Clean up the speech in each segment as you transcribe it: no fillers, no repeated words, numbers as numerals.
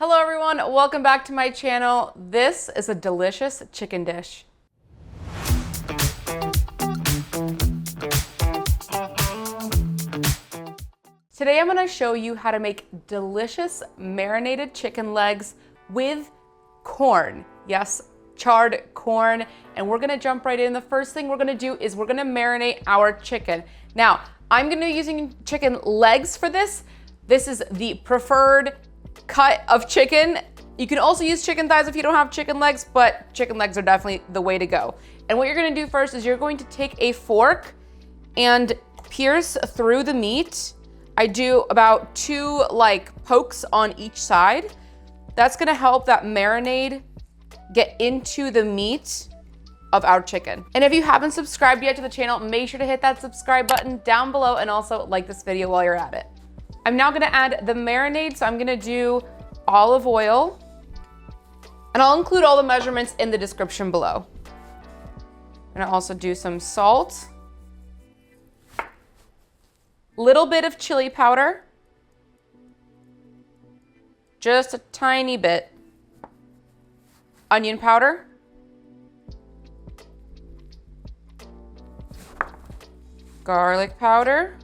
Hello everyone, welcome back to my channel. This is a delicious chicken dish. Today I'm going to show you how to make delicious marinated chicken legs with corn. Yes, charred corn. And we're going to jump right in. The first thing we're going to do is we're going to marinate our chicken. Now, I'm going to be using chicken legs for this. This is the preferred cut of chicken. You can also use chicken thighs if you don't have chicken legs, but chicken legs are definitely the way to go. And what you're gonna do first is you're going to take a fork and pierce through the meat. I do about 2 pokes on each side. That's gonna help that marinade get into the meat of our chicken. And if you haven't subscribed yet to the channel, make sure to hit that subscribe button down below and also like this video while you're at it. I'm now gonna add the marinade, so I'm gonna do olive oil, and I'll include all the measurements in the description below. I'm gonna also do some salt, little bit of chili powder, just a tiny bit, onion powder, garlic powder,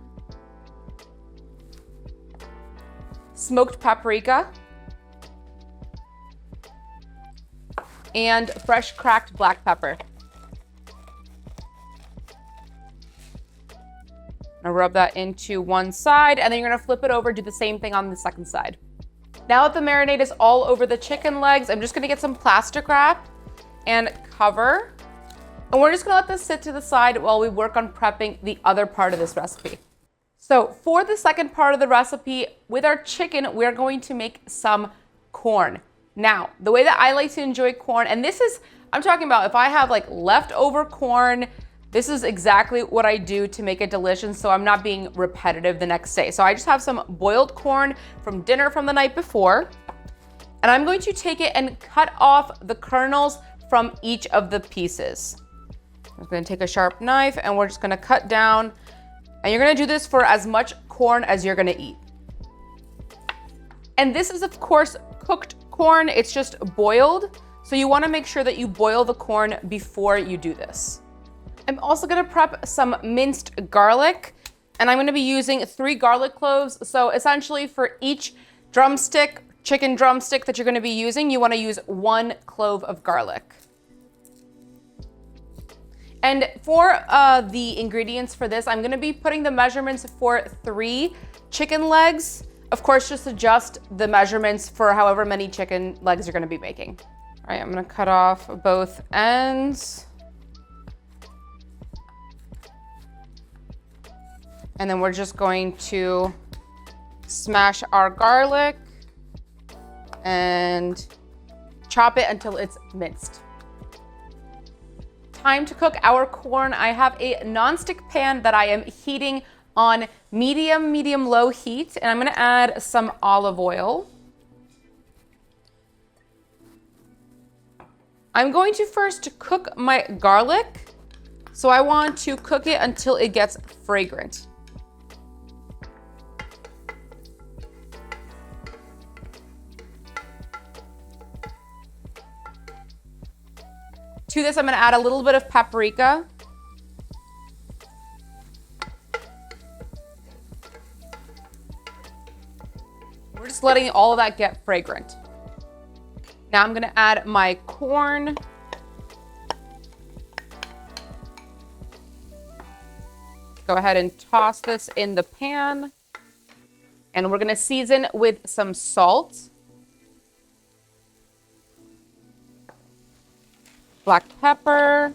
smoked paprika, and fresh cracked black pepper. Now rub that into one side, and then you're gonna flip it over, do the same thing on the second side. Now that the marinade is all over the chicken legs, I'm just gonna get some plastic wrap and cover. And we're just gonna let this sit to the side while we work on prepping the other part of this recipe. So for the second part of the recipe, with our chicken, we're going to make some corn. Now, the way that I like to enjoy corn, and this is, I'm talking about if I have leftover corn, this is exactly what I do to make it delicious, so I'm not being repetitive the next day. So I just have some boiled corn from dinner from the night before, and I'm going to take it and cut off the kernels from each of the pieces. I'm gonna take a sharp knife and we're just gonna cut down. And you're gonna do this for as much corn as you're gonna eat. And this is of course cooked corn, it's just boiled. So you wanna make sure that you boil the corn before you do this. I'm also gonna prep some minced garlic, and I'm gonna be using 3 garlic cloves. So essentially for each drumstick, chicken drumstick that you're gonna be using, you wanna use 1 clove of garlic. And for the ingredients for this, I'm gonna be putting the measurements for 3 chicken legs. Of course, just adjust the measurements for however many chicken legs you're gonna be making. All right, I'm gonna cut off both ends. And then we're just going to smash our garlic and chop it until it's minced. Time to cook our corn. I have a nonstick pan that I am heating on medium-low heat, and I'm gonna add some olive oil. I'm going to first cook my garlic, so I want to cook it until it gets fragrant. To this, I'm gonna add a little bit of paprika. We're just letting all of that get fragrant. Now I'm gonna add my corn. Go ahead and toss this in the pan. And we're gonna season with some salt, black pepper,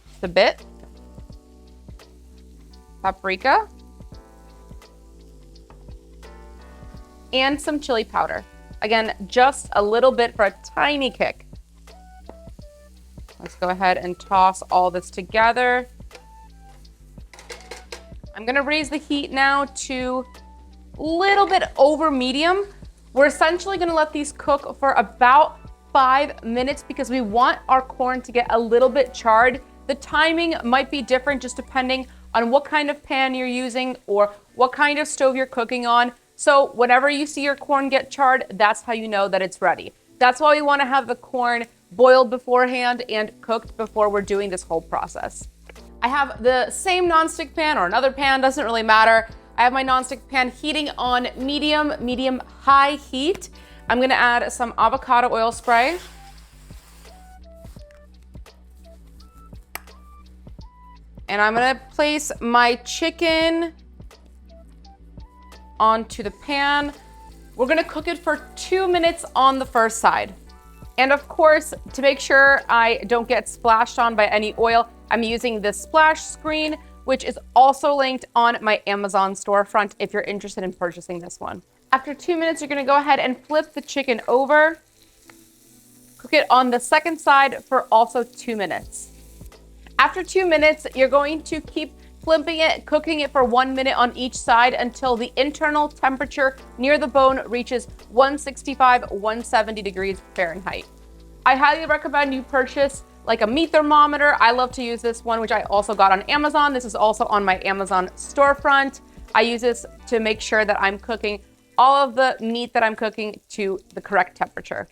just a bit, paprika, and some chili powder. Again, just a little bit for a tiny kick. Let's go ahead and toss all this together. I'm gonna raise the heat now to a little bit over medium. We're essentially gonna let these cook for about 5 minutes because we want our corn to get a little bit charred. The timing might be different just depending on what kind of pan you're using or what kind of stove you're cooking on. So whenever you see your corn get charred, that's how you know that it's ready. That's why we want to have the corn boiled beforehand and cooked before we're doing this whole process. I have the same nonstick pan or another pan, doesn't really matter. I have my nonstick pan heating on medium high heat. I'm gonna add some avocado oil spray. And I'm gonna place my chicken onto the pan. We're gonna cook it for 2 minutes on the first side. And of course, to make sure I don't get splashed on by any oil, I'm using this splash screen, which is also linked on my Amazon storefront if you're interested in purchasing this one. After 2 minutes, you're gonna go ahead and flip the chicken over. Cook it on the second side for also 2 minutes. After 2 minutes, you're going to keep flipping it, cooking it for 1 minute on each side until the internal temperature near the bone reaches 165, 170 degrees Fahrenheit. I highly recommend you purchase like a meat thermometer. I love to use this one, which I also got on Amazon. This is also on my Amazon storefront. I use this to make sure that I'm cooking all of the meat that I'm cooking to the correct temperature.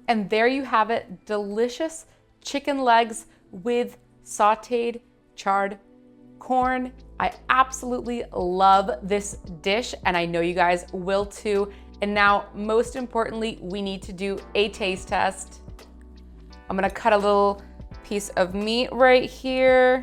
And there you have it, delicious chicken legs with sauteed charred corn. I absolutely love this dish, and I know you guys will too. And now, most importantly, we need to do a taste test. I'm gonna cut a little piece of meat right here.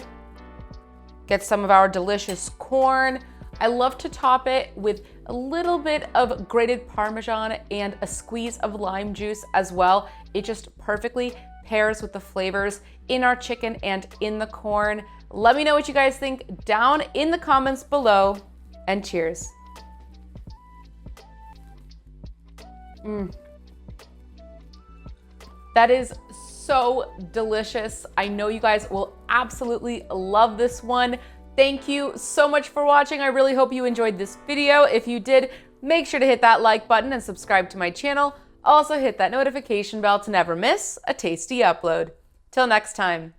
Get some of our delicious corn. I love to top it with a little bit of grated Parmesan and a squeeze of lime juice as well. It just perfectly pairs with the flavors in our chicken and in the corn. Let me know what you guys think down in the comments below, and cheers. That is so delicious. I know you guys will absolutely love this one. Thank you so much for watching. I really hope you enjoyed this video. If you did, make sure to hit that like button and subscribe to my channel. Also hit that notification bell to never miss a tasty upload. Till next time.